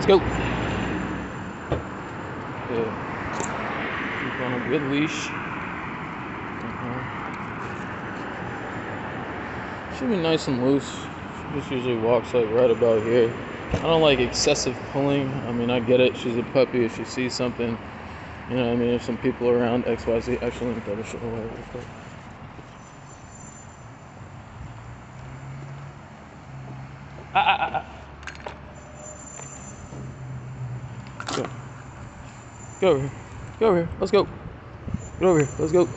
Let's go. Good. Keep on a good leash. Should be nice and loose. She just usually walks like right about here. I don't like excessive pulling. I mean, I get it. She's a puppy. If she sees something, you know what I mean? If some people are around, XYZ. Actually, let me double show away real quick. Go. Go over here. Go over here. Let's go. Get over here. Let's go. Look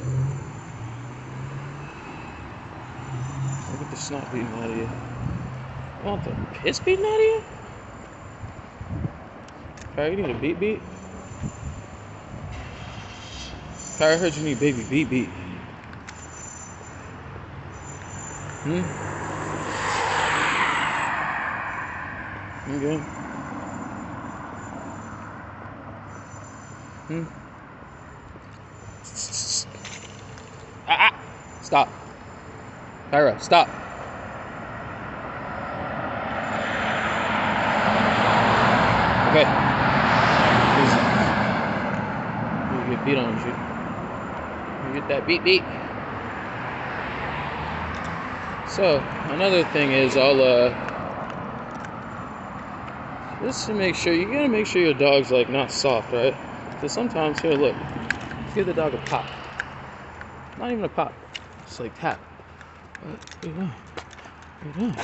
at the snot beating out of you. You want the piss beating out of you? Kyra, you need a beat? Kyra, I heard you need baby beat. You good? Stop. Kyra, stop. Okay. Easy. You get beat on you. You get that beat. So, another thing is just to make sure, you gotta make sure your dog's like not soft, right? Because sometimes, here, look, let's give the dog a pop. Not even a pop, it's like tap. What are you doing? What are you doing?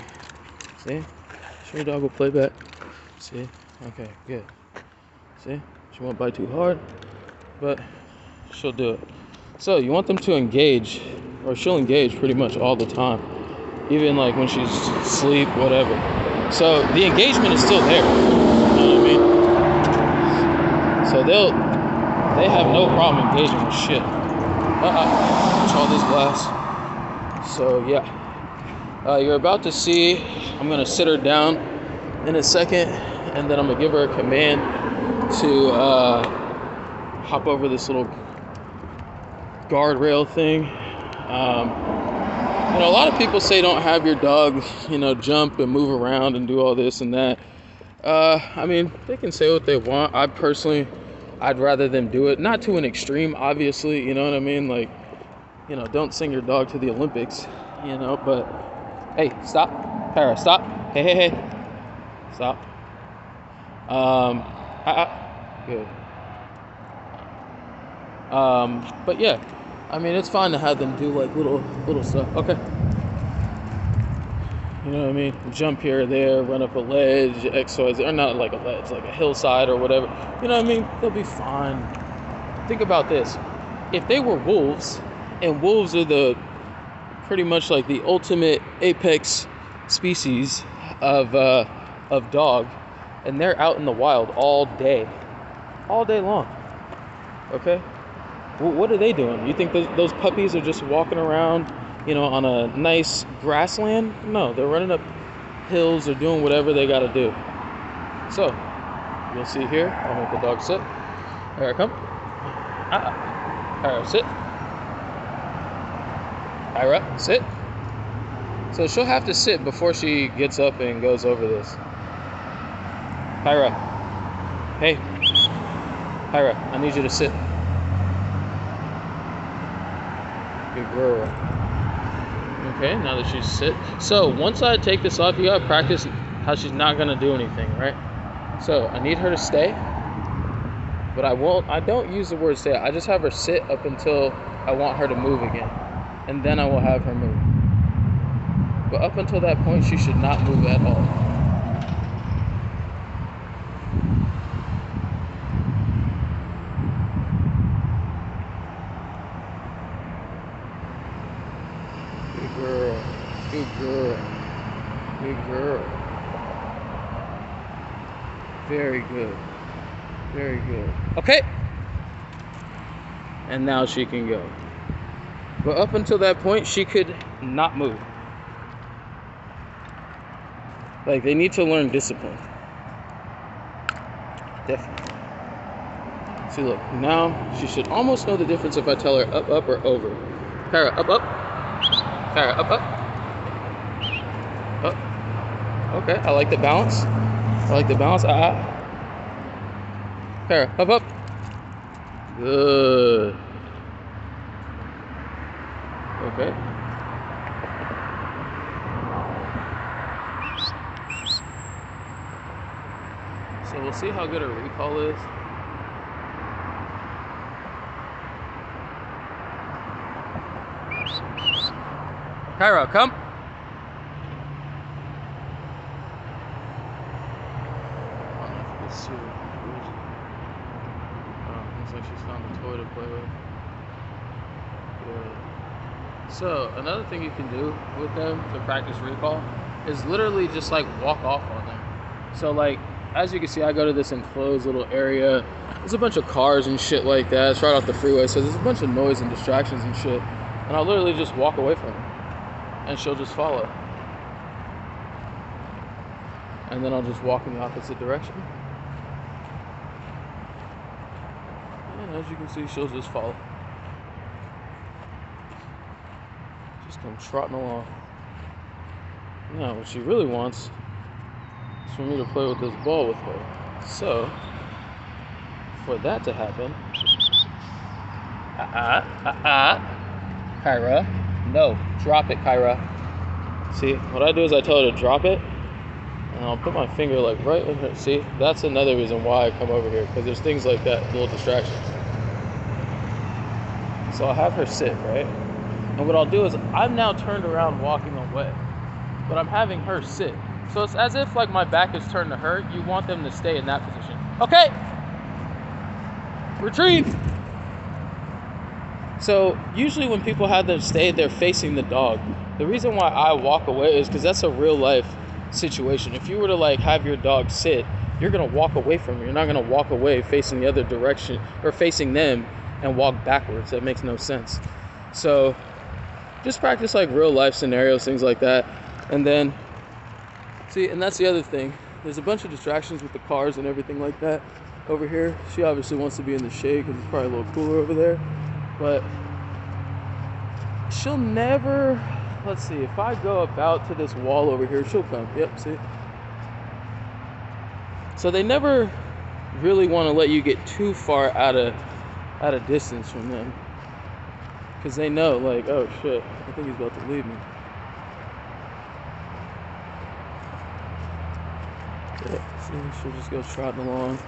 See? Sure your dog will play back. See? Okay, good. See? She won't bite too hard, but she'll do it. So you want them to engage, or she'll engage pretty much all the time. Even like when she's asleep, whatever. So the engagement is still there. You know what I mean? So they have no problem engaging with shit. Watch all this glass. So yeah. You're about to see, I'm gonna sit her down in a second, and then I'm gonna give her a command to hop over this little guardrail thing. You know, a lot of people say don't have your dog, you know, jump and move around and do all this and that. I mean, they can say what they want. I personally, I'd rather them do it. Not to an extreme, obviously, you know what I mean? Like, you know, don't send your dog to the Olympics, you know, but hey, stop. Kyra, stop. Hey. Stop. Good. But yeah, I mean, it's fine to have them do like little stuff. Okay. You know what I mean? Jump here or there, run up a ledge, XYZ, or not like a ledge, like a hillside or whatever. You know what I mean? They'll be fine. Think about this. If they were wolves, and wolves are pretty much like the ultimate apex species of dog, and they're out in the wild all day long. Okay? Well, what are they doing? You think those puppies are just walking around, you know, on a nice grassland? No, they're running up hills or doing whatever they got to do. So, you'll see here, I'll make the dog sit. Kyra, come. Kyra, sit. Kyra, sit. So she'll have to sit before she gets up and goes over this. Kyra. Hey. Kyra, I need you to sit. Good girl. Okay, now that she's sit. So once I take this off, you gotta practice how she's not gonna do anything, right? So I need her to stay, but I don't use the word stay. I just have her sit up until I want her to move again. And then I will have her move. But up until that point, she should not move at all. Good girl. Very good. Okay. And now she can go. But up until that point, she could not move. Like, they need to learn discipline. Definitely. See, look, now she should almost know the difference if I tell her up, or over. Kyra, up. Kyra, up. Okay, I like the balance. Kara, up, up. Good. Okay. So we'll see how good her recall is. Kyra, come. Let's see. Oh, looks like she's found a toy to play with. Good. So another thing you can do with them to practice recall is literally just like walk off on them. So like, as you can see, I go to this enclosed little area. There's a bunch of cars and shit like that. It's right off the freeway, so there's a bunch of noise and distractions and shit. And I'll literally just walk away from her, and she'll just follow. And then I'll just walk in the opposite direction. And as you can see, she'll just follow. Just come trotting along. Now, what she really wants is for me to play with this ball with her. So, for that to happen, Kyra, no, drop it, Kyra. See, what I do is I tell her to drop it, and I'll put my finger like right in her. See, that's another reason why I come over here, because there's things like that, little distractions. So I'll have her sit, right? And what I'll do is I'm now turned around walking away, but I'm having her sit. So it's as if like my back is turned to her. You want them to stay in that position. Okay. Retrieve. So usually when people have them stay, they're facing the dog. The reason why I walk away is because that's a real life situation. If you were to like have your dog sit, you're gonna walk away from her. You're not gonna walk away facing the other direction or facing them and walk backwards. That makes no sense. So just practice like real life scenarios, things like that. And then see, and that's the other thing. There's a bunch of distractions with the cars and everything like that over here. She obviously wants to be in the shade because it's probably a little cooler over there. But she'll never, let's see, if I go about to this wall over here, she'll come. Yep, see? So they never really want to let you get too far out of distance from them. Because they know, like, oh shit, I think he's about to leave me. Yeah, see, she'll just go trotting along.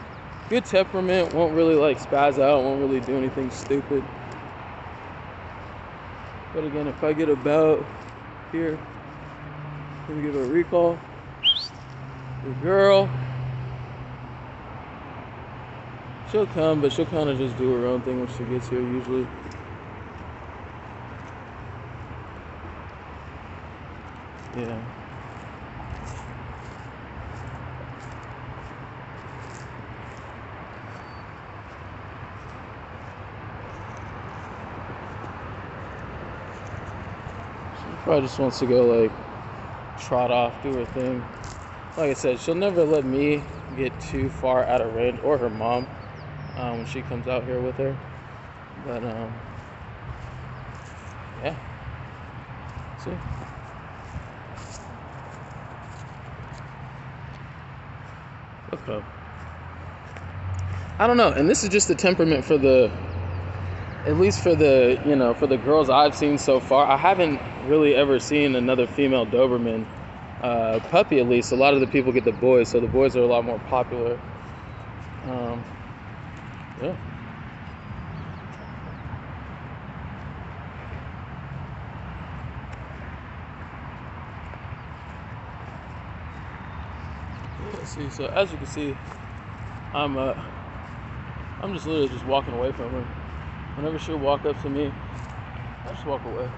Good temperament, won't really like spaz out, won't really do anything stupid. But again, if I get about here, let me give her a recall. Good girl. She'll come, but she'll kind of just do her own thing when she gets here usually. Yeah. Probably just wants to go like trot off, do her thing. Like I said, she'll never let me get too far out of range, or her mom when she comes out here with her. But yeah. See. Okay. I don't know, and this is just the temperament for the, at least for the, you know, for the girls I've seen so far. I haven't really ever seen another female Doberman puppy. At least a lot of the people get the boys, so the boys are a lot more popular. Yeah. Let's see. So as you can see, I'm just literally just walking away from her. Whenever she'll walk up to me, I just walk away.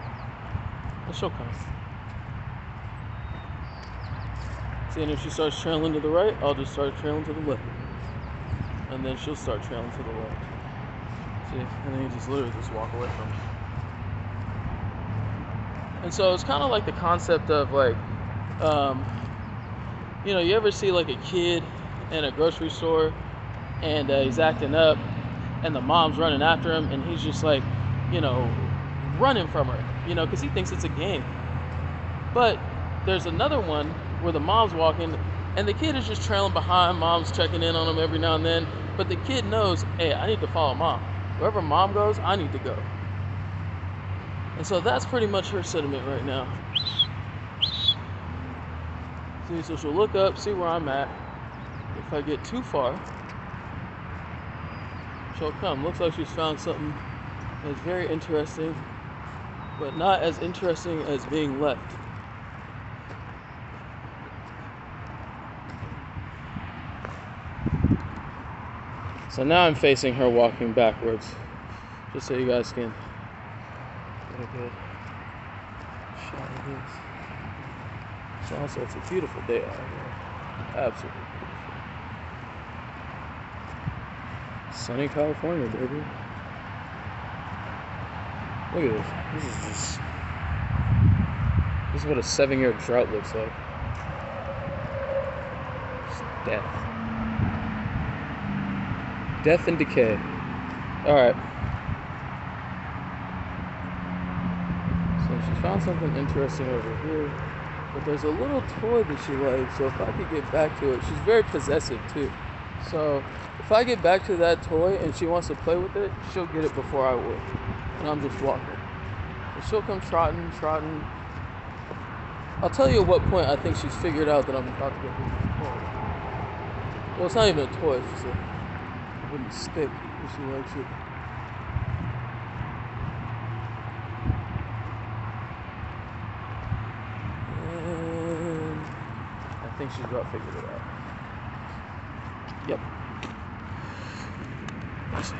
And she'll come. See, and if she starts trailing to the right, I'll just start trailing to the left. And then she'll start trailing to the left. See, and then you just literally just walk away from her. And so it's kind of like the concept of like, you know, you ever see like a kid in a grocery store and he's acting up and the mom's running after him and he's just like, you know, running from her, you know, because he thinks it's a game. But there's another one where the mom's walking and the kid is just trailing behind, mom's checking in on him every now and then, But the kid knows, hey, I need to follow mom. Wherever mom goes, I need to go. And so that's pretty much her sentiment right now. See, so she'll look up, see where I'm at. If I get too far, she'll come. Looks like she's found something that's very interesting, but not as interesting as being left. So now I'm facing her walking backwards, just so you guys can get a good shot of this. So also, it's a beautiful day out here. Absolutely beautiful. Sunny California, baby. Look at this. This is what a 7-year drought looks like. Just death. Death and decay. Alright. So she found something interesting over here. But there's a little toy that she likes. So if I could get back to it, she's very possessive too. So if I get back to that toy and she wants to play with it, she'll get it before I will. And I'm just walking. And she'll come trotting. I'll tell you at what point I think she's figured out that I'm about to get this toy. Well, it's not even a toy, it's just a wooden stick, if she likes it. And I think she's about figured it out. Yep. Let's see.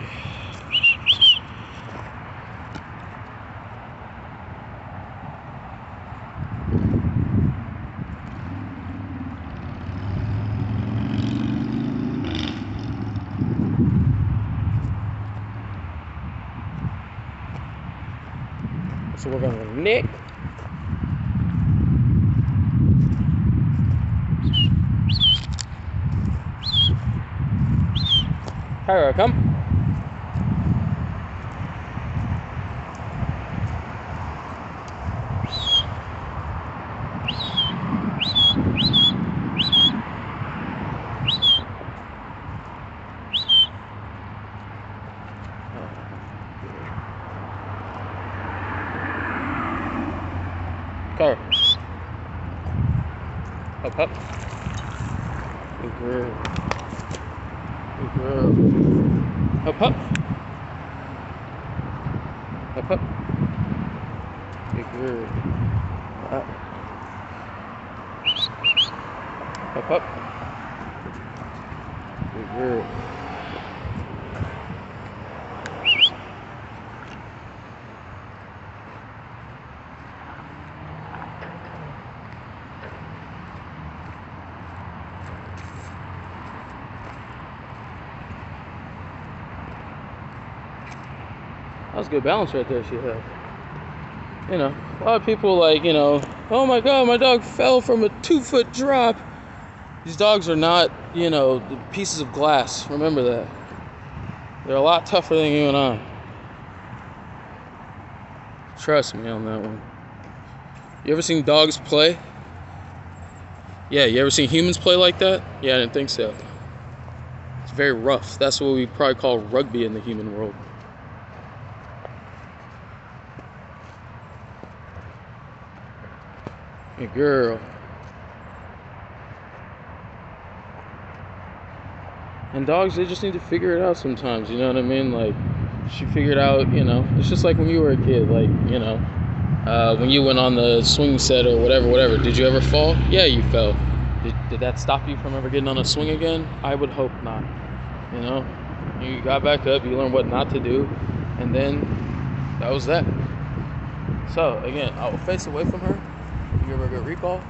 So we're going to Nick. Here I come. Car. Up. Good girl. Good girl. Up. Up. Good girl. Up. Up. Good girl. That was good balance right there she had. You know, a lot of people like, you know, oh my god, my dog fell from a 2-foot drop. These dogs are not, you know, the pieces of glass. Remember that. They're a lot tougher than you and I. Trust me on that one. You ever seen dogs play? Yeah, you ever seen humans play like that? Yeah, I didn't think so. It's very rough. That's what we probably call rugby in the human world. Good girl. And dogs, they just need to figure it out sometimes, you know what I mean? Like, she figured out, you know, it's just like when you were a kid, like, you know, when you went on the swing set or whatever. Did you ever fall? Yeah, you fell. Did that stop you from ever getting on a swing again? I would hope not. You know, you got back up, you learned what not to do, and then that was that. So, again, I'll face away from her. Give her a good recall.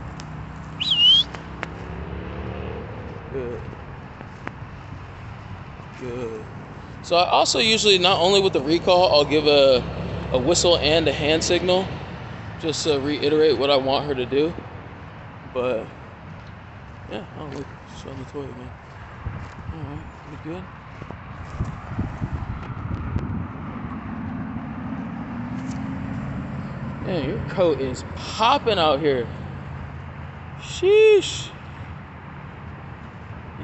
Good. Good. So I also usually, not only with the recall, I'll give a whistle and a hand signal, just to reiterate what I want her to do. But yeah, oh look, showing the toy again. Alright, we good? Man, your coat is popping out here. Sheesh.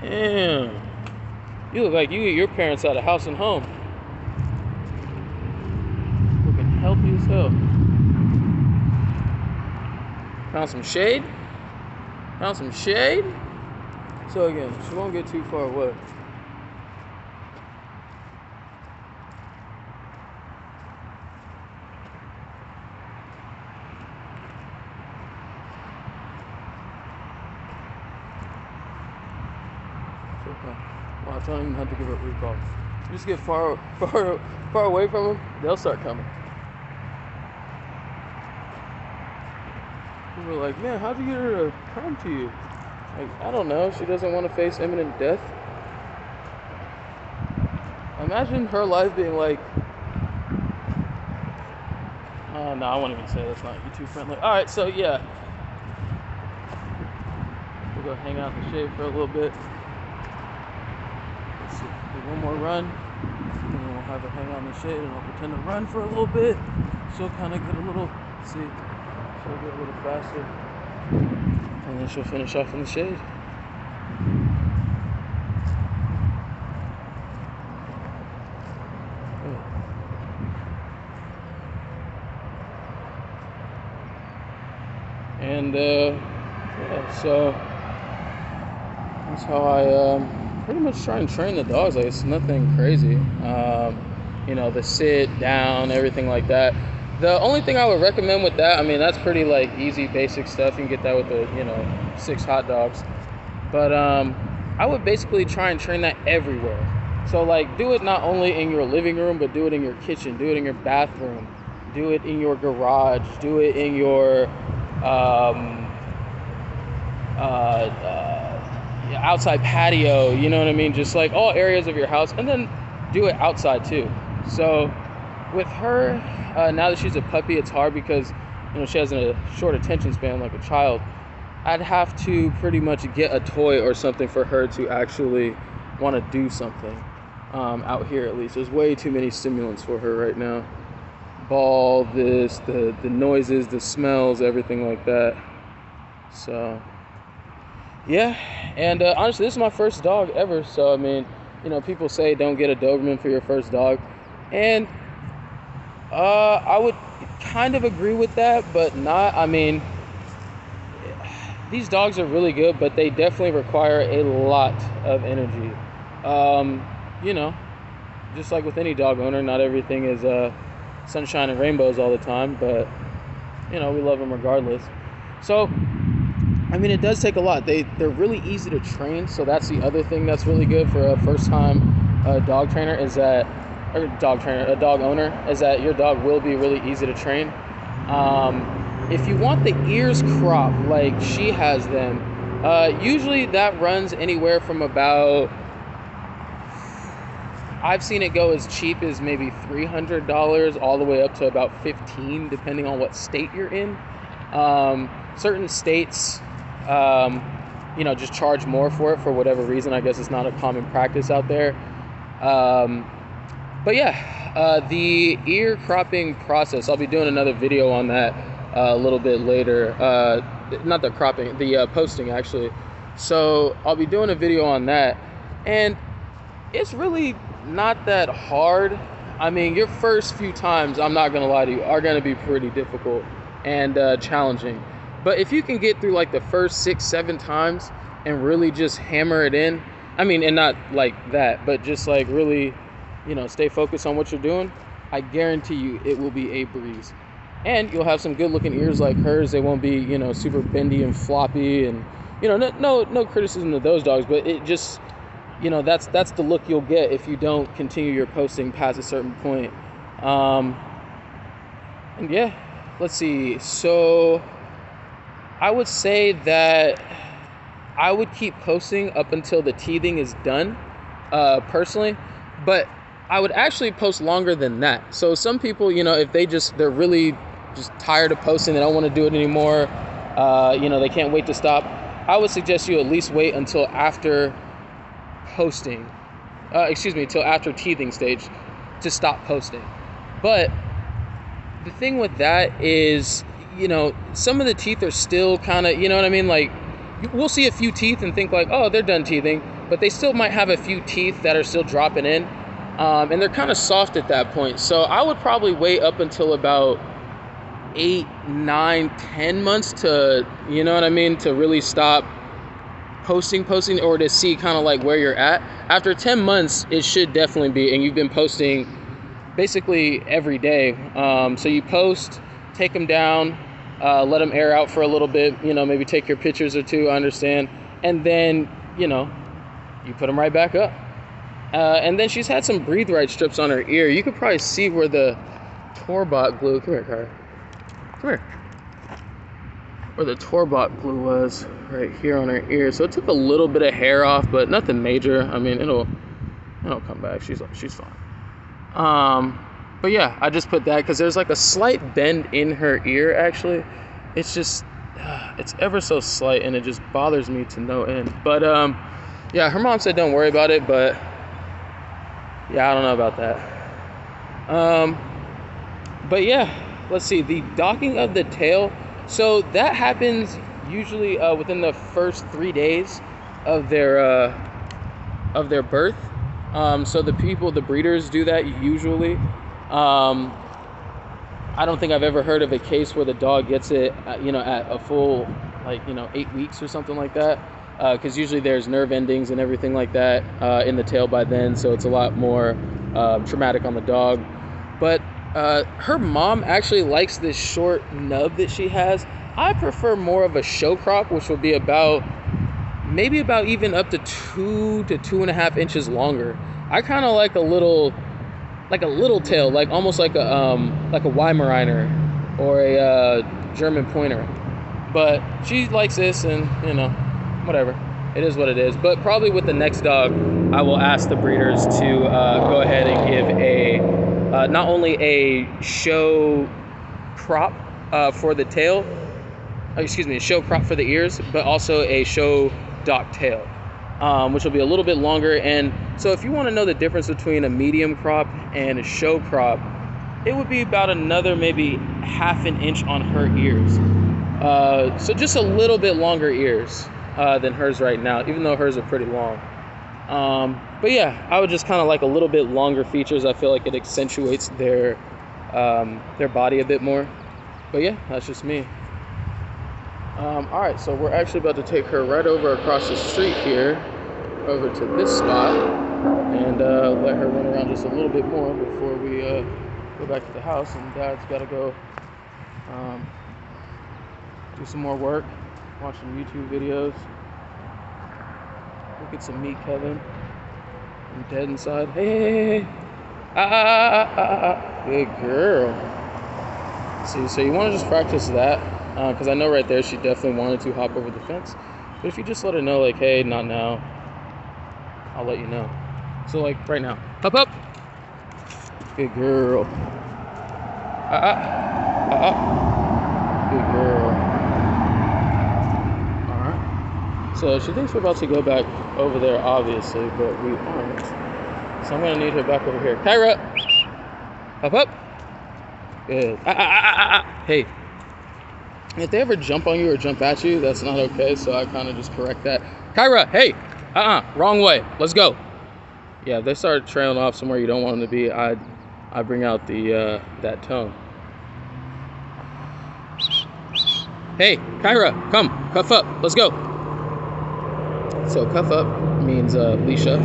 Damn. You look like you get your parents out of house and home. Looking healthy as hell. Found some shade. Found some shade. So again, she won't get too far away. Watch, I don't even have to give her a recall. Just get far away from them, they'll start coming. People are like, man, how'd you get her to come to you? Like, I don't know. She doesn't want to face imminent death. Imagine her life being like, no, I won't even say that's not YouTube friendly. All right, so yeah, we'll go hang out in the shade for a little bit. Let's see, do one more run, and then we'll have her hang out in the shade, and I'll pretend to run for a little bit. She'll kind of get a little, see, she'll get a little faster, and then she'll finish off in the shade. And yeah, so that's how I pretty much try and train the dogs. Like, it's nothing crazy. You know, the sit down, everything like that. The only thing I would recommend with that, I mean, that's pretty like easy, basic stuff. You can get that with the, you know, 6 hot dogs. But I would basically try and train that everywhere. So like, do it not only in your living room, but do it in your kitchen, do it in your bathroom, do it in your garage, do it in your outside patio, you know what I mean? Just like all areas of your house, and then do it outside too. So with her, now that she's a puppy, it's hard because, you know, she has a short attention span like a child. I'd have to pretty much get a toy or something for her to actually want to do something out here. At least there's way too many stimulants for her right now. Ball, this, the noises, the smells, everything like that. So yeah, and honestly, this is my first dog ever. So I mean, you know, people say don't get a Doberman for your first dog, and I would kind of agree with that, but not. I mean, these dogs are really good, but they definitely require a lot of energy. You know, just like with any dog owner, not everything is sunshine and rainbows all the time, but you know, we love them regardless. So I mean, it does take a lot. They're really easy to train, so that's the other thing that's really good for a first-time dog trainer is that, or a dog owner, is that your dog will be really easy to train. If you want the ears cropped like she has them, usually that runs anywhere from about, I've seen it go as cheap as maybe $300 all the way up to about $15, depending on what state you're in. Certain states, you know, just charge more for it for whatever reason. I guess it's not a common practice out there. But yeah, the ear cropping process, I'll be doing another video on that a little bit later. Not the cropping, the posting actually. So I'll be doing a video on that, and it's really not that hard. I mean, your first few times, I'm not gonna lie to you, are gonna be pretty difficult and challenging. But if you can get through like the first 6-7 times and really just hammer it in, I mean, and not like that, but just like really, you know, stay focused on what you're doing, I guarantee you it will be a breeze. And you'll have some good looking ears like hers. They won't be, you know, super bendy and floppy, and, you know, no criticism of those dogs, but it just, you know, that's the look you'll get if you don't continue your posting past a certain point. And yeah, let's see. So I would say that I would keep posting up until the teething is done, personally, but I would actually post longer than that. So some people, you know, if they're really just tired of posting, they don't want to do it anymore, you know, they can't wait to stop, I would suggest you at least wait until after posting, till after teething stage to stop posting. But the thing with that is, you know, some of the teeth are still kind of, you know what I mean? Like, we'll see a few teeth and think like, oh, they're done teething. but they still might have a few teeth that are still dropping in, and they're kind of soft at that point. So I would probably wait up until about 8, 9, 10 months to, you know what I mean, to really stop posting, or to see kind of like where you're at. After 10 months, it should definitely be, and you've been posting basically every day. So you post, take them down, let them air out for a little bit, you know, maybe take your pictures or two, I understand, and then, you know, you put them right back up. And then she's had some breathe right strips on her ear. You could probably see where the Torbot glue, come here, Cara, come here, where the Torbot glue was, right here on her ear. So it took a little bit of hair off, but nothing major. I mean, it'll come back. She's fine. But yeah, I just put that because there's like a slight bend in her ear. Actually, it's just it's ever so slight, and it just bothers me to no end. But yeah, her mom said don't worry about it, but yeah, I don't know about that. But yeah, let's see, the docking of the tail. So that happens usually within the first 3 days of their birth. So the breeders do that usually. I don't think I've ever heard of a case where the dog gets it, you know, at a full, like, you know, 8 weeks or something like that. Because usually there's nerve endings and everything like that in the tail by then, so it's a lot more traumatic on the dog. But her mom actually likes this short nub that she has. I prefer more of a show crop, which will be maybe about even up to 2 to 2.5 inches longer. I kind of like a little tail, like almost like a Weimaraner or a German pointer. But she likes this, and you know, whatever. It is what it is. But probably with the next dog, I will ask the breeders to go ahead and give a not only a show crop for the tail, a show crop for the ears, but also a show dock tail, which will be a little bit longer. And so if you want to know the difference between a medium crop and a show crop, it would be about another maybe 1/2 inch on her ears. So just a little bit longer ears than hers right now, even though hers are pretty long. But yeah, I would just kind of like a little bit longer features. I feel like it accentuates their body a bit more. But yeah, that's just me. All right, so we're actually about to take her right over across the street here, over to this spot, and let her run around just a little bit more before we go back to the house. And Dad's got to go do some more work, watch some YouTube videos. We'll get some meat, Kevin. I'm dead inside. Hey. Good girl. See, so you want to just practice that, because I know right there she definitely wanted to hop over the fence. But if you just let her know, like, hey, not now, I'll let you know. So, like, right now. Hop up. Good girl. Good girl. So she thinks we're about to go back over there, obviously, but we aren't. So I'm going to need her back over here. Kyra! Hop up! Good. Hey. If they ever jump on you or jump at you, that's not okay, so I kind of just correct that. Kyra, hey! Wrong way. Let's go. Yeah, if they start trailing off somewhere you don't want them to be, I bring out the that tone. Hey, Kyra, come. Cuff up. Let's go. So cuff up means Leisha.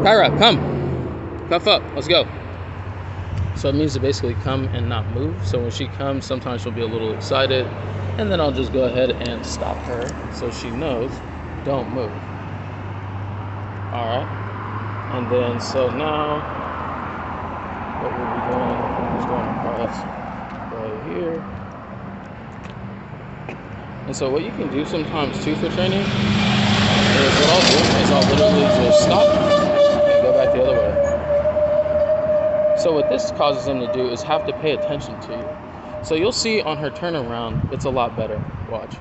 Kyra, come. Cuff up. Let's go. So it means to basically come and not move. So when she comes, sometimes she'll be a little excited, and then I'll just go ahead and stop her so she knows, don't move. All right. And then so now what we'll be doing is going across right here. And so what you can do sometimes too for training is, what I'll do is I'll literally just stop and go back the other way. So what this causes them to do is have to pay attention to you. So you'll see on her turnaround, it's a lot better. Watch.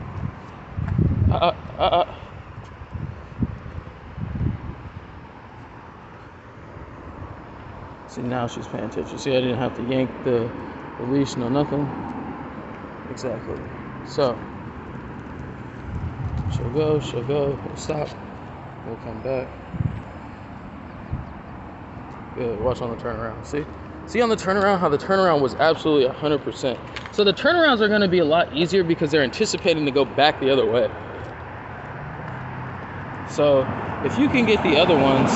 See, now she's paying attention. See, I didn't have to yank the leash, no nothing. Exactly. So she'll go, stop. We'll come back. Good, watch on the turnaround, see? See on the turnaround how the turnaround was absolutely 100%. So the turnarounds are gonna be a lot easier because they're anticipating to go back the other way. So if you can get the other ones,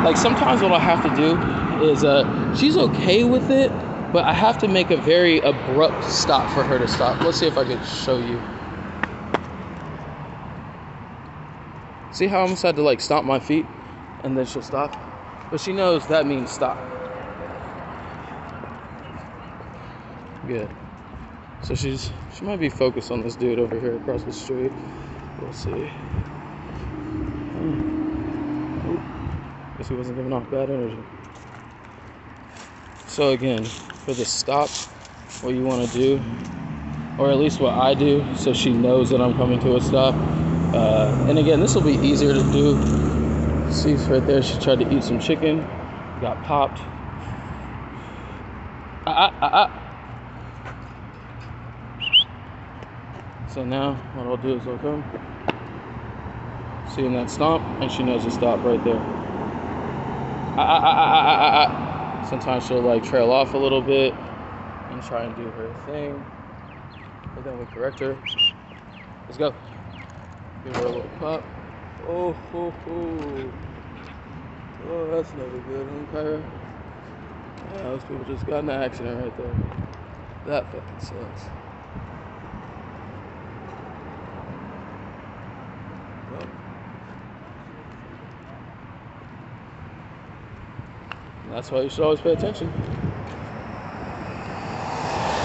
like sometimes what I'll have to do is, she's okay with it, but I have to make a very abrupt stop for her to stop. Let's see if I can show you. See how I almost had to like stomp my feet and then she'll stop? But she knows that means stop. Good. So she might be focused on this dude over here across the street. We'll see. Guess he wasn't giving off bad energy. So again, for the stop, what you want to do, or at least what I do, so she knows that I'm coming to a stop. And again, this will be easier to do. See right there, she tried to eat some chicken, got popped. So now what I'll do is I'll come, seeing that stomp, and she knows to stop right there. Sometimes she'll like trail off a little bit and try and do her thing, but then we correct her. Let's go. Give her a little pop. Oh, ho, ho. Oh, that's never good, huh, Kyra? Yeah, those people just got in an accident right there. That fucking sucks. Well, that's why you should always pay attention.